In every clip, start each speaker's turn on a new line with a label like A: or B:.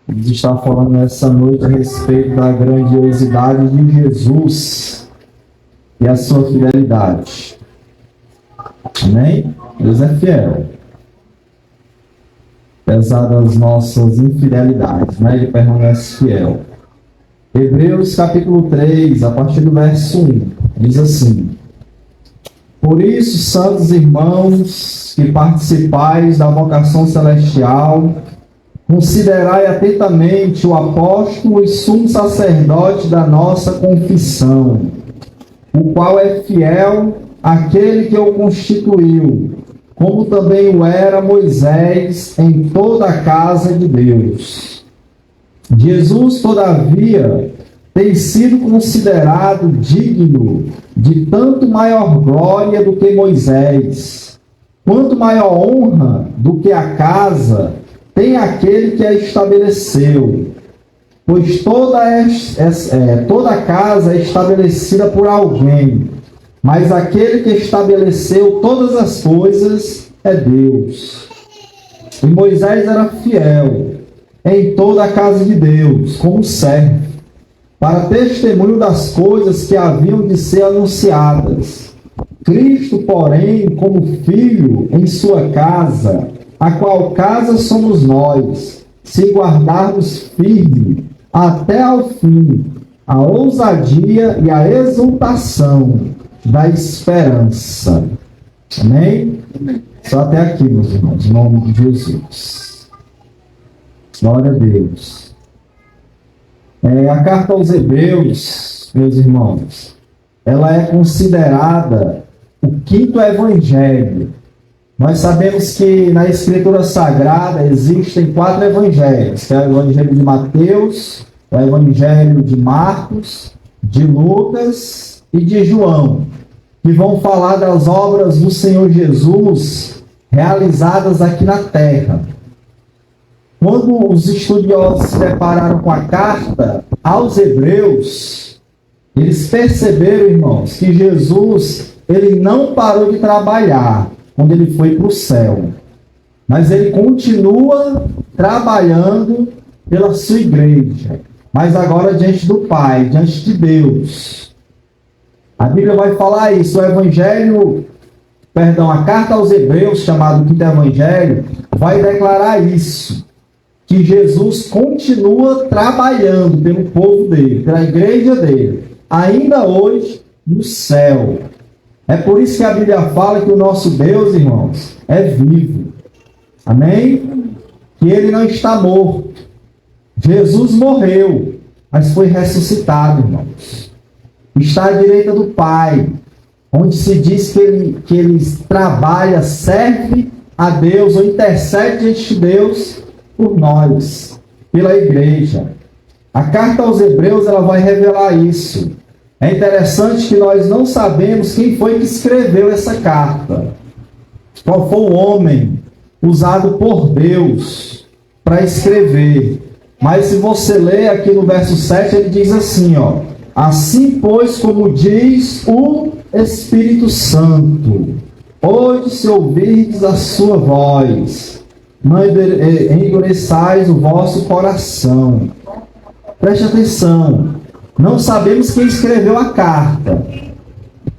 A: A gente está falando nessa noite a respeito da grandiosidade de Jesus e a sua fidelidade. Amém? Deus é fiel. Apesar das nossas infidelidades, né? Ele permanece fiel. Hebreus capítulo 3, a partir do verso 1, diz assim: Por isso, santos irmãos, que participais da vocação celestial, considerai atentamente o apóstolo e sumo sacerdote da nossa confissão, o qual é fiel àquele que o constituiu, como também o era Moisés em toda a casa de Deus. Jesus, todavia, tem sido considerado digno de tanto maior glória do que Moisés, quanto maior honra do que a casa tem aquele que a estabeleceu, pois toda casa é estabelecida por alguém, mas aquele que estabeleceu todas as coisas é Deus. E Moisés era fiel em toda a casa de Deus, como servo, para testemunho das coisas que haviam de ser anunciadas. Cristo, porém, como filho em sua casa, a qual casa somos nós, se guardarmos firme até ao fim a ousadia e a exultação da esperança. Amém? Só até aqui, meus irmãos, em nome de Jesus. Glória a Deus. A carta aos Hebreus, meus irmãos, ela é considerada o quinto evangelho. Nós sabemos que na Escritura Sagrada existem 4 evangelhos, que é o evangelho de Mateus, o evangelho de Marcos, de Lucas e de João, que vão falar das obras do Senhor Jesus realizadas aqui na terra. Quando os estudiosos se depararam com a carta aos Hebreus, eles perceberam, irmãos, que Jesus ele não parou de trabalhar quando ele foi para o céu, mas ele continua trabalhando pela sua igreja, mas agora diante do Pai, diante de Deus. A Bíblia vai falar isso, a carta aos Hebreus, chamado Quinto Evangelho, vai declarar isso, que Jesus continua trabalhando pelo povo dele, pela igreja dele, ainda hoje no céu. É por isso que a Bíblia fala que o nosso Deus, irmãos, é vivo. Amém? Que ele não está morto. Jesus morreu, mas foi ressuscitado, irmãos. Está à direita do Pai, onde se diz que ele trabalha, serve a Deus, ou intercede diante de Deus por nós, pela igreja. A carta aos Hebreus ela vai revelar isso. É interessante que nós não sabemos quem foi que escreveu essa carta. Qual foi o homem usado por Deus para escrever. Mas se você ler aqui no verso 7, ele diz assim, assim, pois, como diz o Espírito Santo, hoje se ouvirdes a sua voz, não endureçais o vosso coração. Preste atenção. Não sabemos quem escreveu a carta,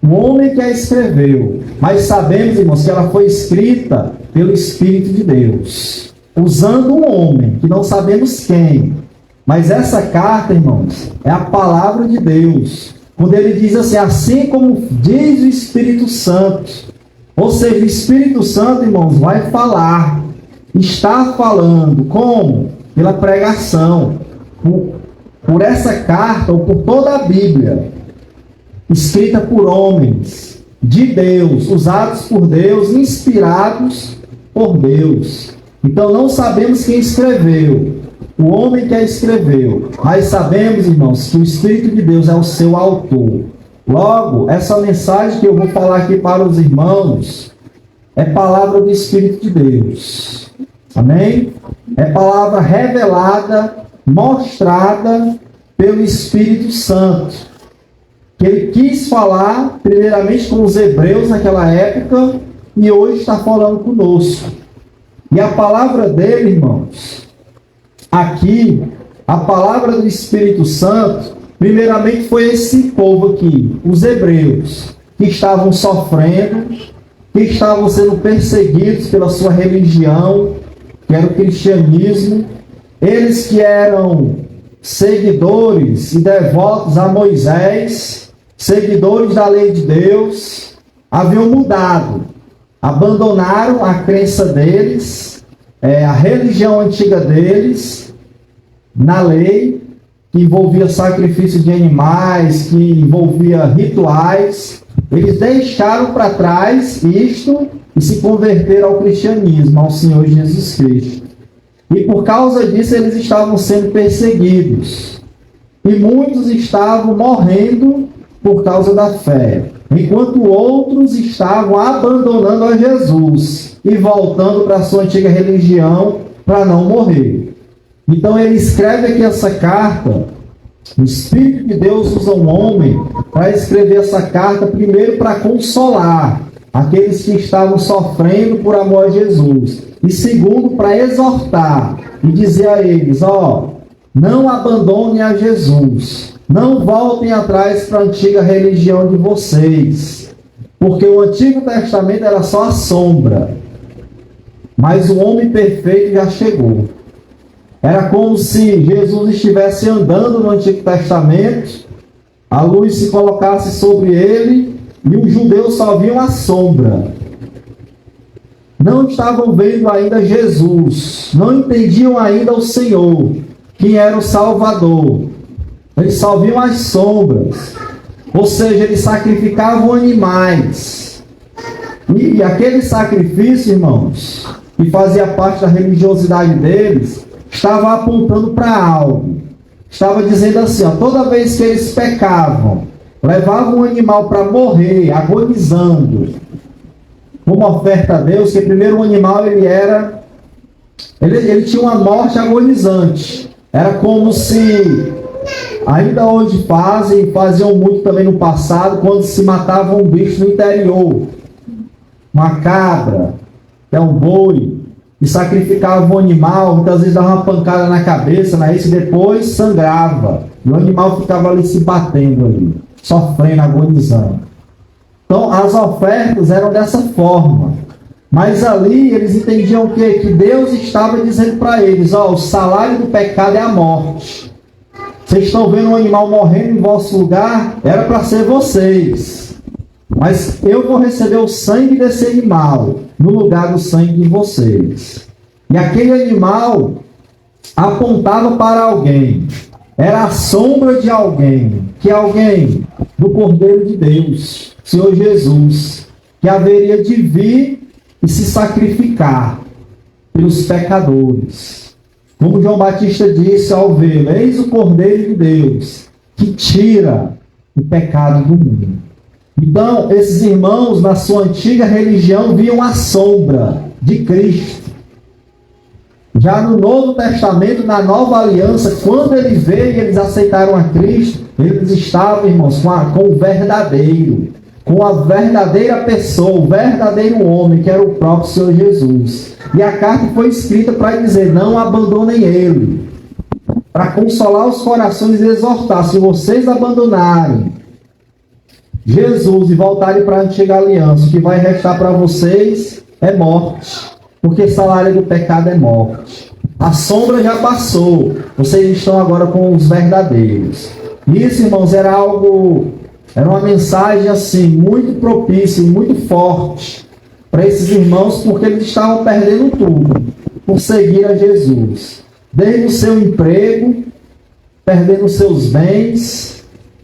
A: o homem que a escreveu, mas sabemos, irmãos, que ela foi escrita pelo Espírito de Deus, usando um homem, que não sabemos quem. Mas essa carta, irmãos, é a palavra de Deus. Quando ele diz assim como diz o Espírito Santo. Ou seja, o Espírito Santo, irmãos, vai falar. Está falando. Como? Pela pregação. Por essa carta, ou por toda a Bíblia, escrita por homens de Deus, usados por Deus, inspirados por Deus. Então não sabemos quem escreveu, o homem que a escreveu, mas sabemos, irmãos, que o Espírito de Deus é o seu autor. Logo, essa mensagem que eu vou falar aqui para os irmãos é palavra do Espírito de Deus. Amém? É palavra revelada, mostrada pelo Espírito Santo, que ele quis falar primeiramente com os hebreus naquela época e hoje está falando conosco. E a palavra dele, irmãos, aqui, a palavra do Espírito Santo, primeiramente foi esse povo aqui, os hebreus, que estavam sofrendo, que estavam sendo perseguidos pela sua religião, que era o cristianismo. Eles que eram seguidores e devotos a Moisés, seguidores da lei de Deus, haviam mudado, abandonaram a crença deles, a religião antiga deles, na lei, que envolvia sacrifício de animais, que envolvia rituais. Eles deixaram para trás isto e se converteram ao cristianismo, ao Senhor Jesus Cristo. E por causa disso eles estavam sendo perseguidos. E muitos estavam morrendo por causa da fé, enquanto outros estavam abandonando a Jesus e voltando para a sua antiga religião para não morrer. Então ele escreve aqui essa carta. O Espírito de Deus usa um homem para escrever essa carta, primeiro para consolar aqueles que estavam sofrendo por amor a Jesus, e segundo para exortar e dizer a eles: não abandonem a Jesus, não voltem atrás para a antiga religião de vocês, porque o Antigo Testamento era só a sombra, mas o homem perfeito já chegou. Era como se Jesus estivesse andando no Antigo Testamento, a luz se colocasse sobre ele e os judeus só viam a sombra. Não estavam vendo ainda Jesus, não entendiam ainda o Senhor, quem era o Salvador. Eles só viam as sombras, ou seja, eles sacrificavam animais. E aquele sacrifício, irmãos, que fazia parte da religiosidade deles, estava apontando para algo. Estava dizendo assim, toda vez que eles pecavam, levavam um animal para morrer, agonizando, como oferta a Deus, que primeiro o animal ele tinha uma morte agonizante. Era como se, ainda hoje faziam muito também no passado, quando se matava um bicho no interior, uma cabra, um boi, e sacrificava o animal, muitas vezes dava uma pancada na cabeça, e depois sangrava. E o animal ficava ali se batendo ali, sofrendo, agonizando. Então, as ofertas eram dessa forma. Mas ali eles entendiam o quê? Que Deus estava dizendo para eles: o salário do pecado é a morte. Vocês estão vendo um animal morrendo em vosso lugar? Era para ser vocês. Mas eu vou receber o sangue desse animal no lugar do sangue de vocês. E aquele animal apontava para alguém. Era a sombra de alguém. Que alguém? Do Cordeiro de Deus, Senhor Jesus, que haveria de vir e se sacrificar pelos pecadores. Como João Batista disse ao vê-lo: eis o Cordeiro de Deus, que tira o pecado do mundo. Então, esses irmãos, na sua antiga religião, viam a sombra de Cristo. Já no Novo Testamento, na Nova Aliança, quando ele veio e eles aceitaram a Cristo, eles estavam, irmãos, com o verdadeiro, com a verdadeira pessoa, o verdadeiro homem, que era o próprio Senhor Jesus. E a carta foi escrita para dizer: não abandonem ele, para consolar os corações e exortar. Se vocês abandonarem Jesus e voltarem para a antiga aliança, o que vai restar para vocês é morte, porque o salário do pecado é morte. A sombra já passou, vocês estão agora com os verdadeiros. Isso, irmãos, era uma mensagem assim, muito propícia, muito forte para esses irmãos, porque eles estavam perdendo tudo por seguir a Jesus. Desde o seu emprego, perdendo seus bens,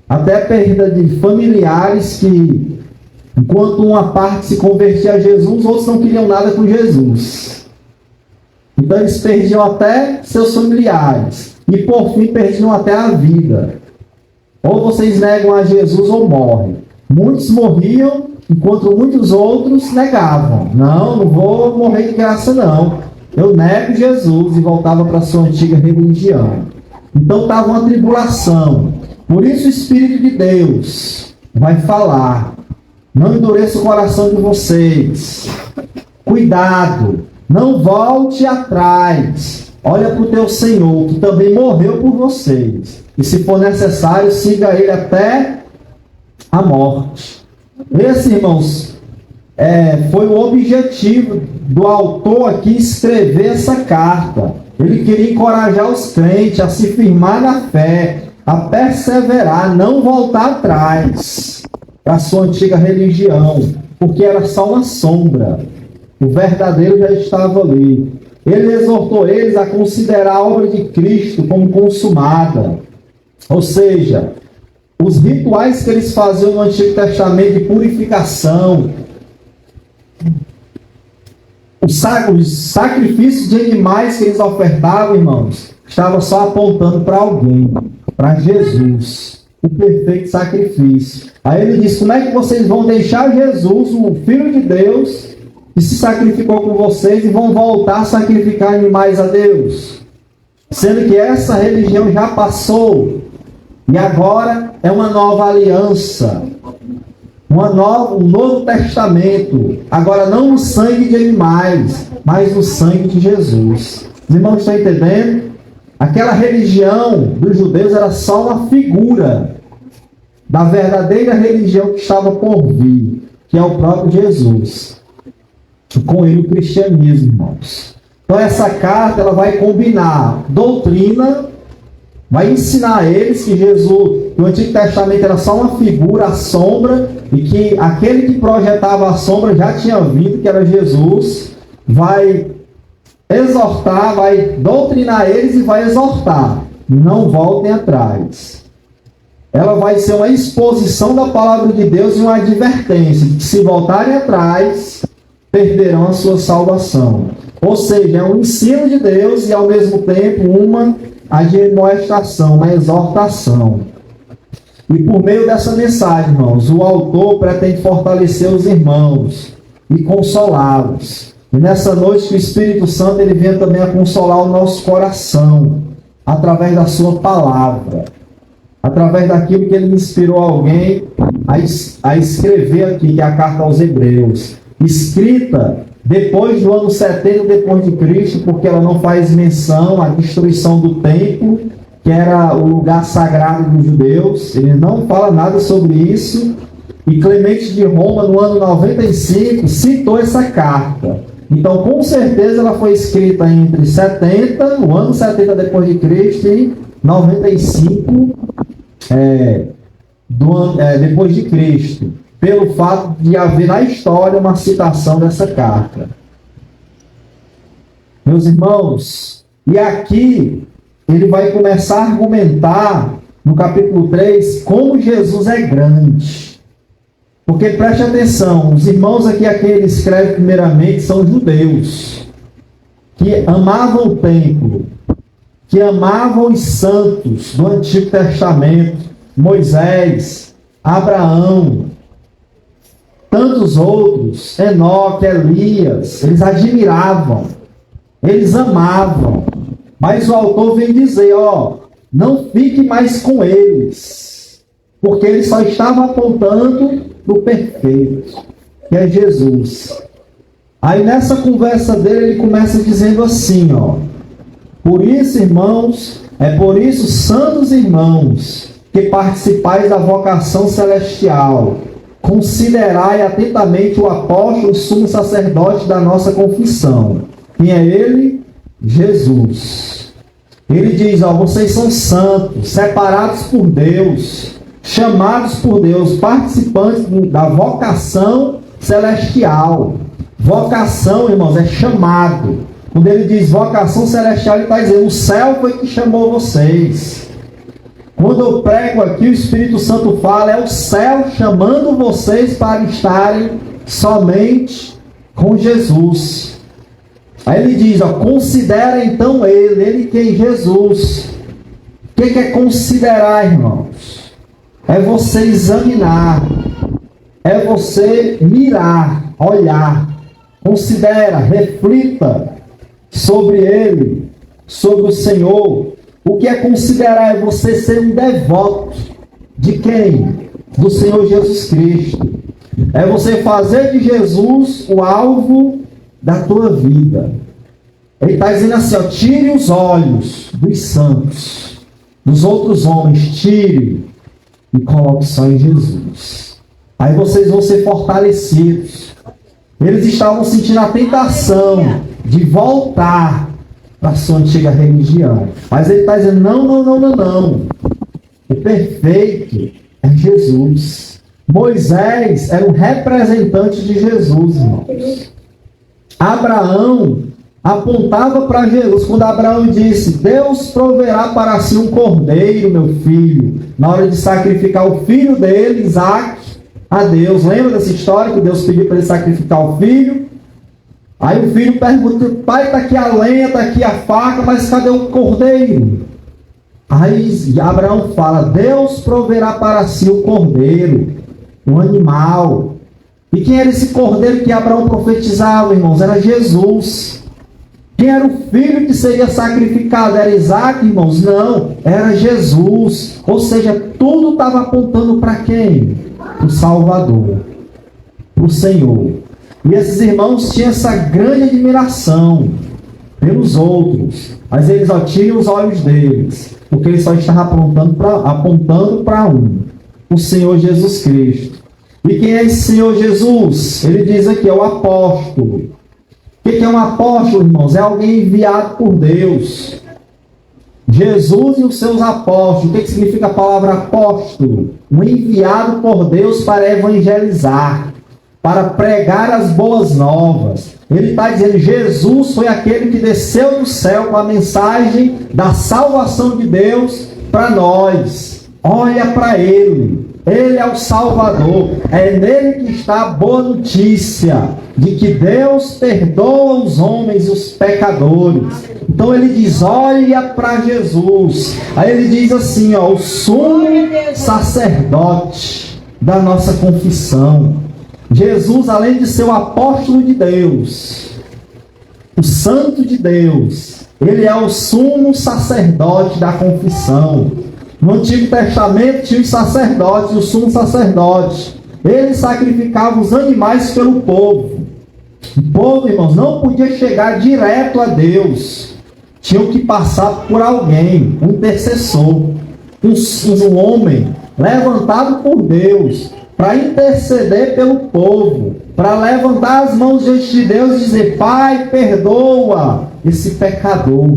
A: até a perda de familiares que, enquanto uma parte se convertia a Jesus, outros não queriam nada com Jesus. Então eles perdiam até seus familiares. E por fim perdiam até a vida. Ou vocês negam a Jesus ou morrem. Muitos morriam, enquanto muitos outros negavam. Não vou morrer de graça não. Eu nego Jesus, e voltava para a sua antiga religião. Então estava uma tribulação. Por isso o Espírito de Deus vai falar: não endureça o coração de vocês. Cuidado, não volte atrás. olha para o teu Senhor, que também morreu por vocês. E se for necessário, siga ele até a morte. Esse, irmãos, foi o objetivo do autor aqui escrever essa carta. Ele queria encorajar os crentes a se firmar na fé, a perseverar, não voltar atrás da sua antiga religião, porque era só uma sombra. O verdadeiro já estava ali. Ele exortou eles a considerar a obra de Cristo como consumada. Ou seja, os rituais que eles faziam no Antigo Testamento de purificação, os sacrifícios de animais que eles ofertavam, irmãos, estavam só apontando para alguém, para Jesus, o perfeito sacrifício. Aí ele diz: como é que vocês vão deixar Jesus, o Filho de Deus, que se sacrificou com vocês, e vão voltar a sacrificar animais a Deus? Sendo que essa religião já passou, e agora é uma nova aliança, um novo testamento, agora não no sangue de animais, mas no sangue de Jesus. Os irmãos estão entendendo? Aquela religião dos judeus era só uma figura da verdadeira religião que estava por vir, que é o próprio Jesus. E com ele o cristianismo, irmãos. Então essa carta ela vai combinar doutrina, vai ensinar a eles que Jesus, que o Antigo Testamento era só uma figura, a sombra, e que aquele que projetava a sombra já tinha vindo, que era Jesus. Vai exortar, vai doutrinar eles e vai exortar: não voltem atrás. Ela vai ser uma exposição da palavra de Deus e uma advertência de que, se voltarem atrás, perderão a sua salvação. Ou seja, é um ensino de Deus e ao mesmo tempo uma admoestação, uma exortação. E por meio dessa mensagem, irmãos, o autor pretende fortalecer os irmãos e consolá-los. E nessa noite que o Espírito Santo ele vem também a consolar o nosso coração através da sua palavra, através daquilo que ele inspirou alguém a escrever aqui, que é a carta aos Hebreus, escrita depois do ano 70 depois de Cristo, porque ela não faz menção à destruição do templo, que era o lugar sagrado dos judeus. Ele não fala nada sobre isso. E Clemente de Roma, no ano 95, citou essa carta. Então, com certeza, ela foi escrita entre 70, o ano 70 depois de Cristo, e 95 depois de Cristo, pelo fato de haver na história uma citação dessa carta. Meus irmãos, e aqui ele vai começar a argumentar, no capítulo 3, como Jesus é grande. Porque preste atenção, os irmãos aqui a quem ele escreve primeiramente são judeus, que amavam o templo, que amavam os santos do Antigo Testamento, Moisés, Abraão, tantos outros, Enoque, Elias. Eles admiravam, eles amavam. Mas o autor vem dizer: não fique mais com eles, porque ele só estava apontando para o perfeito, que é Jesus. Aí nessa conversa dele, ele começa dizendo assim: por isso, irmãos, por isso, santos irmãos, que participais da vocação celestial, considerai atentamente o apóstolo e sumo sacerdote da nossa confissão. Quem é ele? Jesus. Ele diz: vocês são santos, separados por Deus, chamados por Deus, participantes da vocação celestial. Vocação, irmãos, é chamado. Quando ele diz vocação celestial, ele está dizendo: o céu foi que chamou vocês. Quando eu prego aqui, o Espírito Santo fala, é o céu chamando vocês para estarem somente com Jesus. Aí ele diz: considera então ele quem? Jesus. O que é considerar, irmãos? É você examinar, é você mirar, olhar. Considera, reflita sobre ele, sobre o Senhor. O que é considerar? É você ser um devoto de quem? Do Senhor Jesus Cristo. É você fazer de Jesus o alvo da tua vida. Ele está dizendo assim, ó, tire os olhos dos santos, dos outros homens, tire e coloque só em Jesus. Aí vocês vão ser fortalecidos. Eles estavam sentindo a tentação de voltar para a sua antiga religião. Mas ele está dizendo, não. O perfeito é Jesus. Moisés era um representante de Jesus, irmãos. Abraão apontava para Jesus. Quando Abraão disse, Deus proverá para si um cordeiro, meu filho, na hora de sacrificar o filho dele, Isaque, a Deus. Lembra dessa história que Deus pediu para ele sacrificar o filho? Aí o filho pergunta, pai, está aqui a lenha, está aqui a faca, mas cadê o cordeiro? Aí Abraão fala, Deus proverá para si o cordeiro, um animal. E quem era esse cordeiro que Abraão profetizava, irmãos? Era Jesus. Quem era o filho que seria sacrificado? Era Isaque, irmãos? Não, era Jesus. Ou seja, tudo estava apontando para quem? Para o Salvador, para o Senhor. E esses irmãos tinham essa grande admiração pelos outros. Mas eles tiram os olhos deles, porque eles só estavam apontando para o Senhor Jesus Cristo. E quem é esse Senhor Jesus? Ele diz aqui, é o apóstolo. O que é um apóstolo, irmãos? É alguém enviado por Deus. Jesus e os seus apóstolos. O que significa a palavra apóstolo? Um enviado por Deus para evangelizar, para pregar as boas novas. Ele está dizendo, Jesus foi aquele que desceu do céu com a mensagem da salvação de Deus para nós. Olha para Ele. Ele é o Salvador. É nele que está a boa notícia de que Deus perdoa os homens e os pecadores. Então ele diz, olha para Jesus. Aí ele diz assim, ó, o sumo sacerdote da nossa confissão. Jesus, além de ser o apóstolo de Deus, o santo de Deus, ele é o sumo sacerdote da confissão. No Antigo Testamento tinha os sacerdotes, o sumo sacerdote. Ele sacrificava os animais pelo povo. O povo, irmãos, não podia chegar direto a Deus. Tinham que passar por alguém, um intercessor. Um homem levantado por Deus para interceder pelo povo, para levantar as mãos diante de Deus e dizer, Pai, perdoa esse pecador.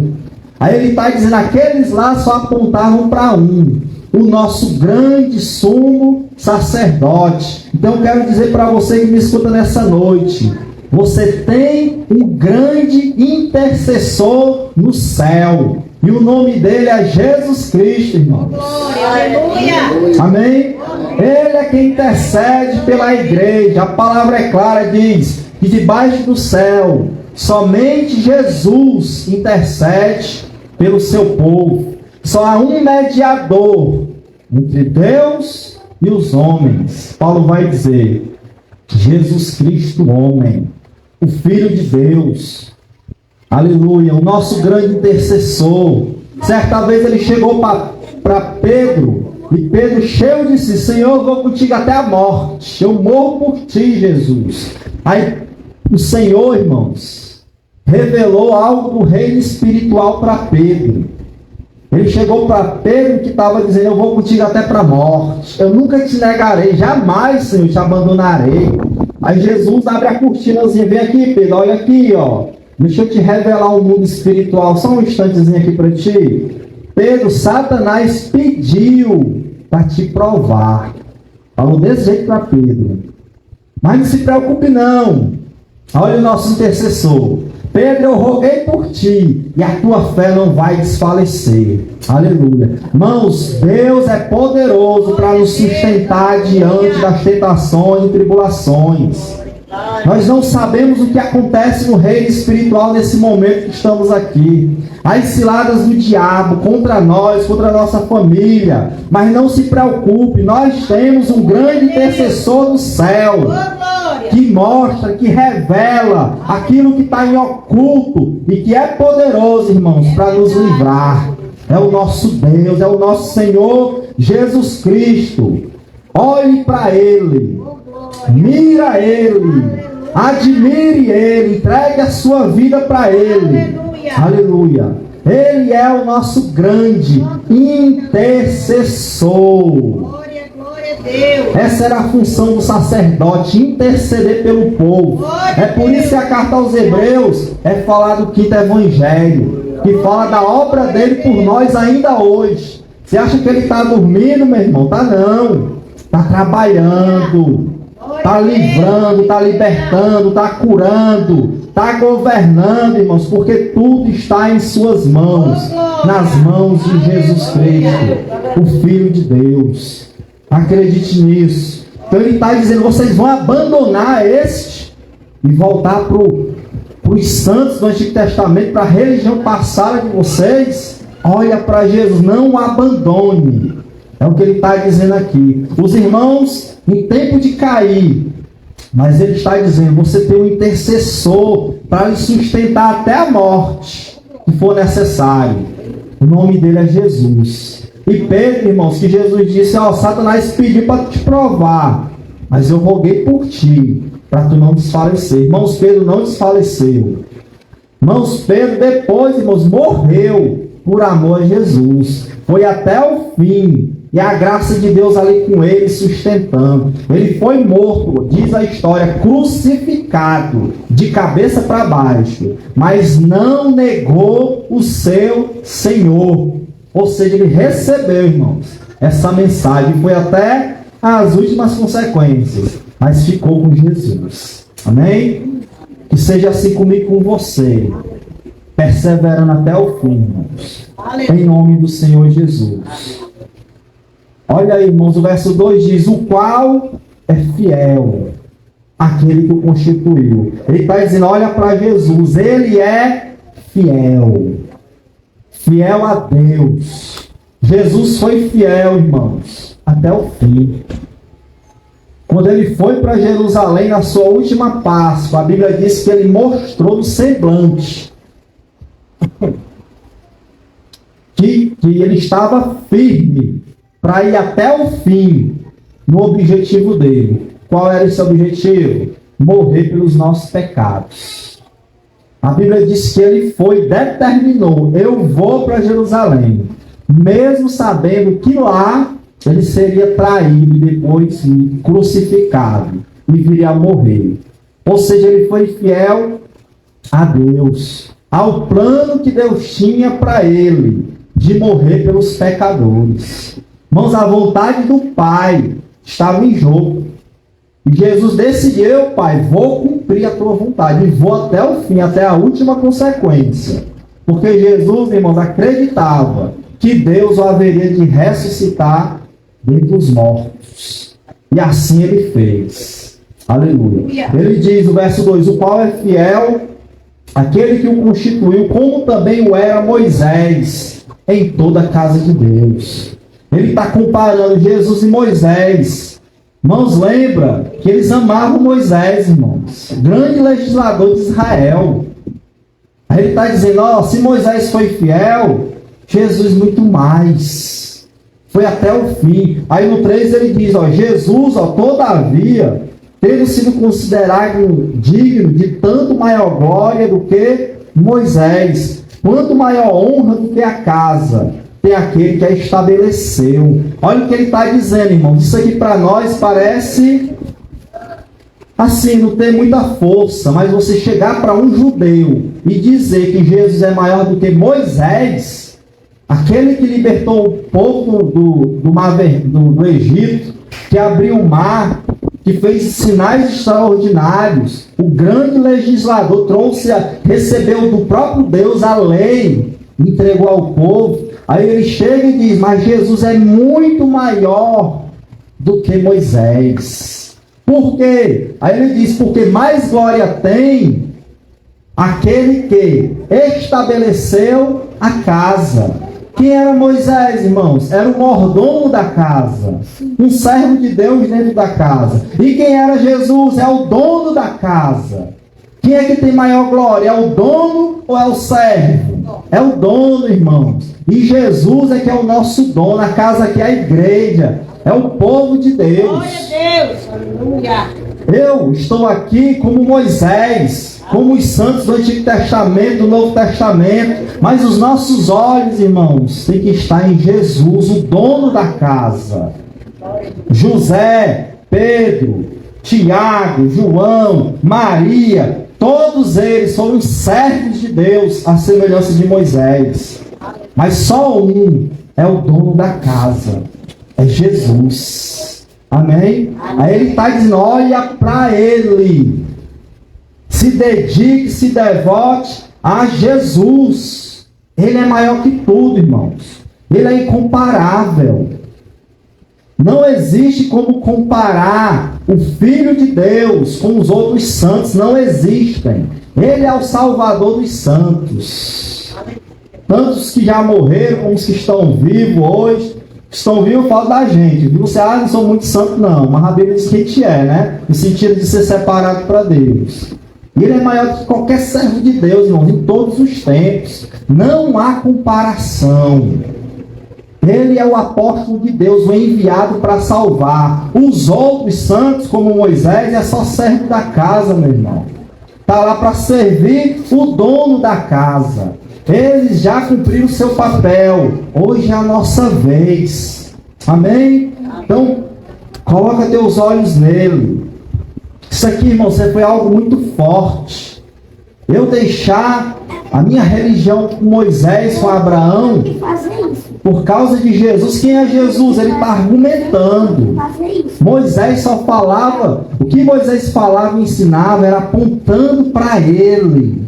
A: Aí ele está dizendo, aqueles lá só apontavam para o nosso grande sumo sacerdote. Então eu quero dizer para você que me escuta nessa noite, você tem um grande intercessor no céu. E o nome dele é Jesus Cristo, irmãos. Aleluia! Amém? Ele é quem intercede pela igreja. A palavra é clara, diz que debaixo do céu, somente Jesus intercede pelo seu povo. Só há um mediador entre Deus e os homens. Paulo vai dizer, Jesus Cristo, homem, o Filho de Deus. Aleluia, o nosso grande intercessor. Certa vez ele chegou para Pedro, e Pedro, cheio, disse, Senhor, eu vou contigo até a morte. Eu morro por ti, Jesus. Aí o Senhor, irmãos, revelou algo do reino espiritual para Pedro. Ele chegou para Pedro que estava dizendo, eu vou contigo até para a morte. Eu nunca te negarei, jamais, Senhor, te abandonarei. Aí Jesus abre a cortinazinha, vem aqui, Pedro, olha aqui, ó. Deixa eu te revelar um mundo espiritual, só um instantezinho aqui para ti. Pedro, Satanás pediu para te provar. Falou desse jeito para Pedro. Mas não se preocupe não. Olha o nosso intercessor. Pedro, eu roguei por ti, e a tua fé não vai desfalecer. Aleluia. Irmãos, Deus é poderoso para nos sustentar diante das tentações e tribulações. Nós não sabemos o que acontece no reino espiritual nesse momento que estamos aqui. As ciladas do diabo contra nós, contra a nossa família. Mas não se preocupe, nós temos um grande intercessor no céu, que mostra, que revela aquilo que está em oculto e que é poderoso, irmãos, para nos livrar. É o nosso Deus, é o nosso Senhor Jesus Cristo. Olhe para Ele, mira Ele, admire Ele, entregue a sua vida para Ele. Aleluia. Ele é o nosso grande intercessor. Essa era a função do sacerdote, interceder pelo povo. É por isso que a carta aos Hebreus é falar do quinto evangelho, que fala da obra dele por nós ainda hoje. Você acha que ele está dormindo, meu irmão? Tá não. Está trabalhando, está livrando, está libertando, está curando, está governando, irmãos, porque tudo está em suas mãos, nas mãos de Jesus Cristo, o Filho de Deus. Acredite nisso. Então ele está dizendo, vocês vão abandonar este e voltar para os santos do Antigo Testamento, para a religião passada de vocês. Olha para Jesus, não o abandone. É o que ele está dizendo aqui. Os irmãos, em tempo de cair, mas ele está dizendo, você tem um intercessor para lhe sustentar até a morte, se for necessário. O nome dele é Jesus. E Pedro, irmãos, que Jesus disse, Satanás pediu para te provar, mas eu roguei por ti, para tu não desfalecer. Irmãos, Pedro não desfaleceu. Irmãos, Pedro depois, irmãos, morreu por amor a Jesus. Foi até o fim. E a graça de Deus ali com ele, sustentando. Ele foi morto, diz a história, crucificado, de cabeça para baixo. Mas não negou o seu Senhor. Ou seja, ele recebeu, irmãos, essa mensagem. Foi até as últimas consequências. Mas ficou com Jesus. Amém? Que seja assim comigo e com você. Perseverando até o fim, irmãos. Em nome do Senhor Jesus. Olha aí, irmãos, o verso 2 diz, o qual é fiel, aquele que o constituiu. Ele está dizendo, olha para Jesus, ele é fiel. Fiel a Deus. Jesus foi fiel, irmãos, até o fim. Quando ele foi para Jerusalém na sua última Páscoa, a Bíblia diz que ele mostrou no semblante que ele estava firme para ir até o fim no objetivo dele. Qual era esse objetivo? Morrer pelos nossos pecados. A Bíblia diz que ele determinou, eu vou para Jerusalém, mesmo sabendo que lá ele seria traído e depois crucificado e viria a morrer. Ou seja, ele foi fiel a Deus, ao plano que Deus tinha para ele, de morrer pelos pecadores. Irmãos, a vontade do Pai estava em jogo. E Jesus decidiu, Pai, vou cumprir a tua vontade. E vou até o fim, até a última consequência. Porque Jesus, irmãos, acreditava que Deus o haveria de ressuscitar dentre os mortos. E assim ele fez. Aleluia. Ele diz, no verso 2, o qual é fiel, aquele que o constituiu, como também o era Moisés, em toda a casa de Deus. Ele está comparando Jesus e Moisés. Irmãos, lembra que eles amavam Moisés, irmãos. Grande legislador de Israel. Aí ele está dizendo, se Moisés foi fiel, Jesus muito mais. Foi até o fim. Aí no 3 ele diz, Jesus, todavia, tendo sido considerado digno de tanto maior glória do que Moisés, quanto maior honra do que a casa, tem aquele que a estabeleceu. Olha o que ele está dizendo, irmão. Isso aqui para nós parece assim, não tem muita força, mas você chegar para um judeu e dizer que Jesus é maior do que Moisés, aquele que libertou o povo do Egito, que abriu o mar, que fez sinais extraordinários, o grande legislador recebeu do próprio Deus a lei, entregou ao povo. Aí ele chega e diz, mas Jesus é muito maior do que Moisés. Por quê? Aí ele diz, porque mais glória tem aquele que estabeleceu a casa. Quem era Moisés, irmãos? Era o mordomo da casa. Um servo de Deus dentro da casa. E quem era Jesus? É o dono da casa. Quem é que tem maior glória? É o dono ou é o servo? É o dono, irmãos. E Jesus é que é o nosso dono. A casa aqui é a igreja. É o povo de Deus.
B: Glória a Deus. Aleluia.
A: Eu estou aqui como Moisés, como os santos do Antigo Testamento, do Novo Testamento, mas os nossos olhos, irmãos, têm que estar em Jesus, o dono da casa. José, Pedro, Tiago, João, Maria, todos eles foram servos de Deus, à semelhança de Moisés. Mas só um é o dono da casa, é Jesus. Amém? Aí ele está dizendo, olha para ele. Se dedique, se devote a Jesus. Ele é maior que tudo, irmãos. Ele é incomparável. Não existe como comparar o Filho de Deus com os outros santos. Não existem. Ele é o Salvador dos santos. Tanto os que já morreram como os que estão vivos hoje. Estão vivos, fala da gente. Você não sou muito santo, não. Mas a Bíblia diz que a gente é, né? No sentido de ser separado para Deus. E ele é maior que qualquer servo de Deus, irmãos, em todos os tempos. Não há comparação. Ele é o apóstolo de Deus, o enviado para salvar. Os outros santos, como Moisés, é só servo da casa, meu irmão. Está lá para servir o dono da casa. Eles já cumpriram o seu papel. Hoje é a nossa vez. Amém? Então, coloca teus olhos nele. Isso aqui, irmão, foi algo muito forte. Eu deixar a minha religião com Moisés, com Abraão, por causa de Jesus. Quem é Jesus? Ele está argumentando. Moisés só falava, o que Moisés falava e ensinava era apontando para ele.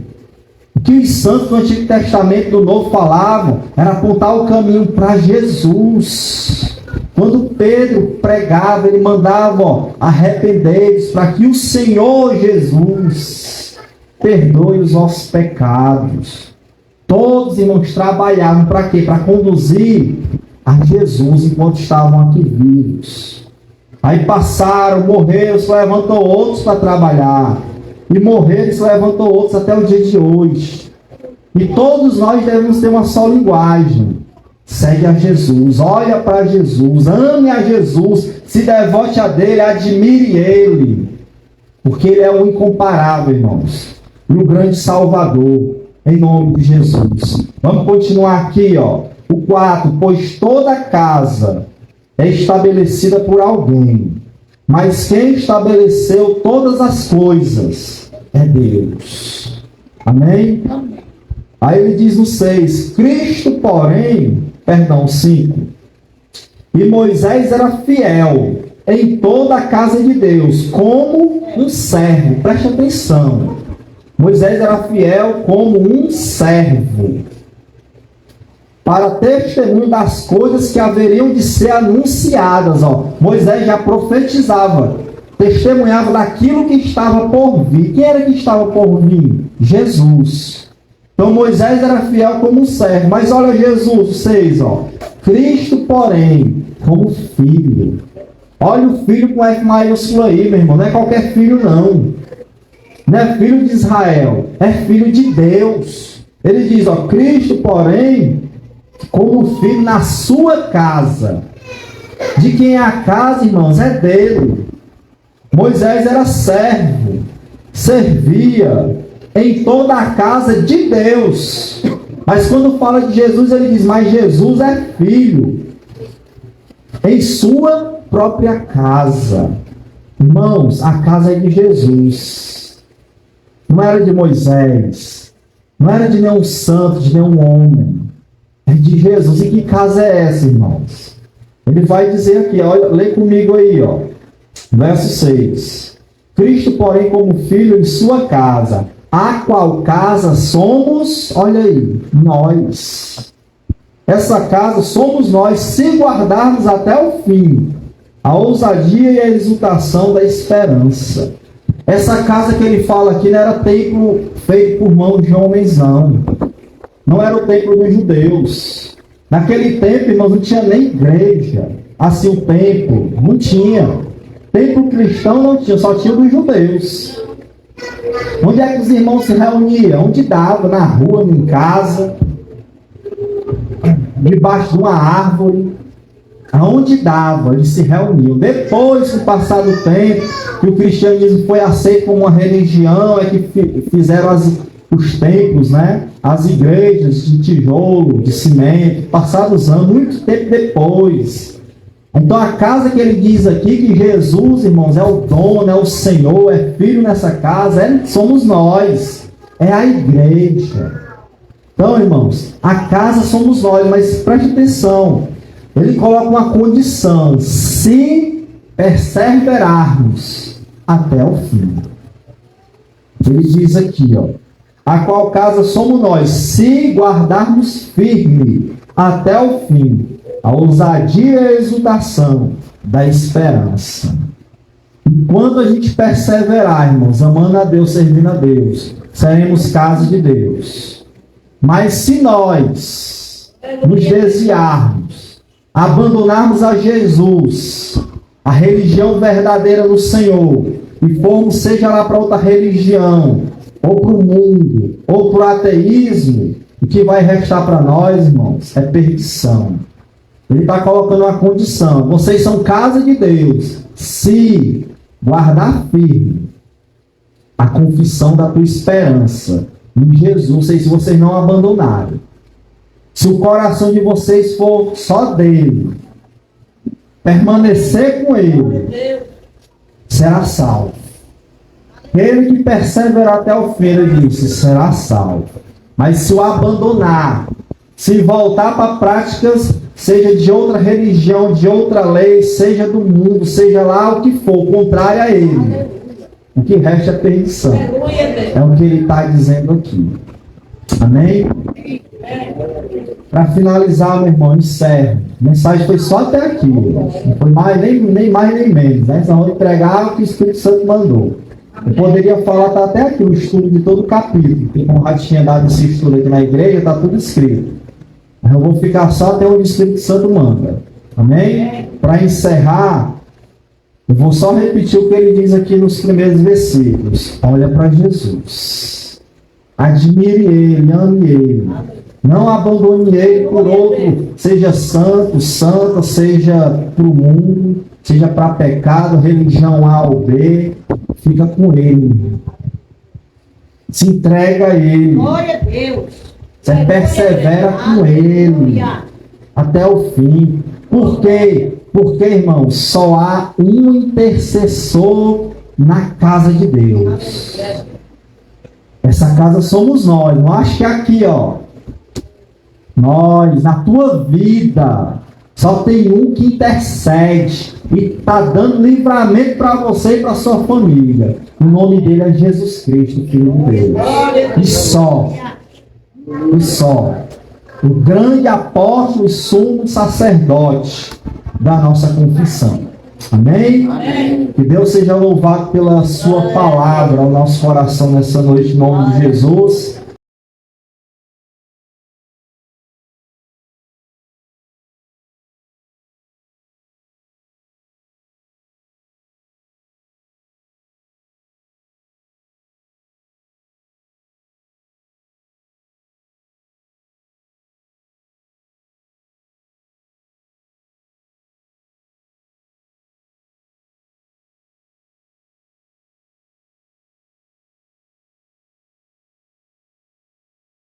A: O que os santos do Antigo Testamento e do Novo falavam era apontar o caminho para Jesus. Quando Pedro pregava, ele mandava arrepender-vos para que o Senhor Jesus perdoe os vossos pecados. Todos, irmãos, trabalhavam para quê? Para conduzir a Jesus enquanto estavam aqui vivos. Aí passaram, morreram, se levantou outros para trabalhar. E morreram e se levantou outros até o dia de hoje. E todos nós devemos ter uma só linguagem. Segue a Jesus, olha para Jesus, ame a Jesus, se devote a dele, admire ele. Porque ele é o incomparável, irmãos. E o grande Salvador, em nome de Jesus. Vamos continuar aqui, ó. O 4, pois toda casa é estabelecida por alguém. Mas quem estabeleceu todas as coisas é Deus. Amém? Aí ele diz no 6, Cristo, porém, 5, e Moisés era fiel em toda a casa de Deus, como um servo. Preste atenção. Moisés era fiel como um servo, para testemunho das coisas que haveriam de ser anunciadas. Moisés já profetizava, testemunhava daquilo que estava por vir. Quem era que estava por vir? Jesus. Então Moisés era fiel como um servo. Mas olha Jesus, 6, Cristo, porém, como filho. Olha o filho com F maiúsculo aí, meu irmão. Não é qualquer filho, não. Não é filho de Israel. É filho de Deus. Ele diz, Cristo, porém, como filho na sua casa. De quem é a casa, irmãos? É dele. Moisés era servo. Servia em toda a casa de Deus. Mas quando fala de Jesus, ele diz, mas Jesus é filho em sua própria casa. Irmãos, a casa é de Jesus. Não era de Moisés. Não era de nenhum santo, de nenhum homem. É de Jesus. E que casa é essa, irmãos? Ele vai dizer aqui, olha, lê comigo aí, verso 6. Cristo, porém, como filho em sua casa, a qual casa somos, olha aí, nós. Essa casa somos nós, se guardarmos até o fim a ousadia e a exultação da esperança. Essa casa que ele fala aqui não era templo feito por mãos de homens, não. Não era o templo dos judeus. Naquele tempo, irmãos, não tinha nem igreja. Assim, o templo, não tinha. Templo cristão não tinha, só tinha dos judeus. Onde é que os irmãos se reuniam? Onde dava? Na rua, em casa, debaixo de uma árvore. Aonde dava, eles se reuniam. Depois, com o passar do tempo, que o cristianismo foi aceito como uma religião, é que fizeram os templos, né? As igrejas de tijolo, de cimento, passados anos, muito tempo depois. Então a casa que ele diz aqui, que Jesus, irmãos, é o dono, é o Senhor, é filho nessa casa, somos nós, é a igreja. Então, irmãos, a casa somos nós, mas preste atenção, ele coloca uma condição: se perseverarmos até o fim. Ele diz aqui, ó, a qual casa somos nós, se guardarmos firme até o fim a ousadia e a exultação da esperança. E quando a gente perseverar, irmãos, amando a Deus, servindo a Deus, seremos casa de Deus. Mas se nós nos desviarmos, abandonarmos a Jesus, a religião verdadeira do Senhor, e formos, seja lá para outra religião, ou para o mundo, ou para o ateísmo, o que vai restar para nós, irmãos, é perdição. Ele está colocando uma condição: vocês são casa de Deus, se guardar firme a confissão da tua esperança em Jesus, se vocês não abandonarem. Se o coração de vocês for só dele, permanecer com ele, será salvo. Ele que perseverar até o fim, ele disse, será salvo. Mas se o abandonar, se voltar para práticas, seja de outra religião, de outra lei, seja do mundo, seja lá o que for, contrário a ele, o que resta é perdição. É o que ele está dizendo aqui. Amém? Para finalizar, meu irmão, encerro. A mensagem foi só até aqui. Não foi mais, nem mais nem menos. Né? Nós vamos entregar o que o Espírito Santo mandou. Eu poderia falar até aqui o estudo de todo o capítulo, porque como já tinha dado esse estudo aqui na igreja, está tudo escrito. Mas eu vou ficar só até onde o Espírito Santo manda. Amém? Para encerrar, eu vou só repetir o que ele diz aqui nos primeiros versículos. Olha para Jesus. Admire ele, ame ele. Não abandone ele por outro, seja santo, santa, seja para o mundo, seja para pecado, religião A ou B. Fica com ele. Se entrega a ele.
B: Glória a Deus.
A: Você persevera com ele até o fim. Por quê? Porque, irmão, só há um intercessor na casa de Deus. Essa casa somos nós. Não acho que aqui, ó, nós, na tua vida, só tem um que intercede e está dando livramento para você e para sua família. O nome dele é Jesus Cristo, Filho de Deus. E só. O grande apóstolo e sumo sacerdote da nossa confissão. Amém? Amém? Que Deus seja louvado pela sua palavra ao nosso coração nessa noite, em nome de Jesus.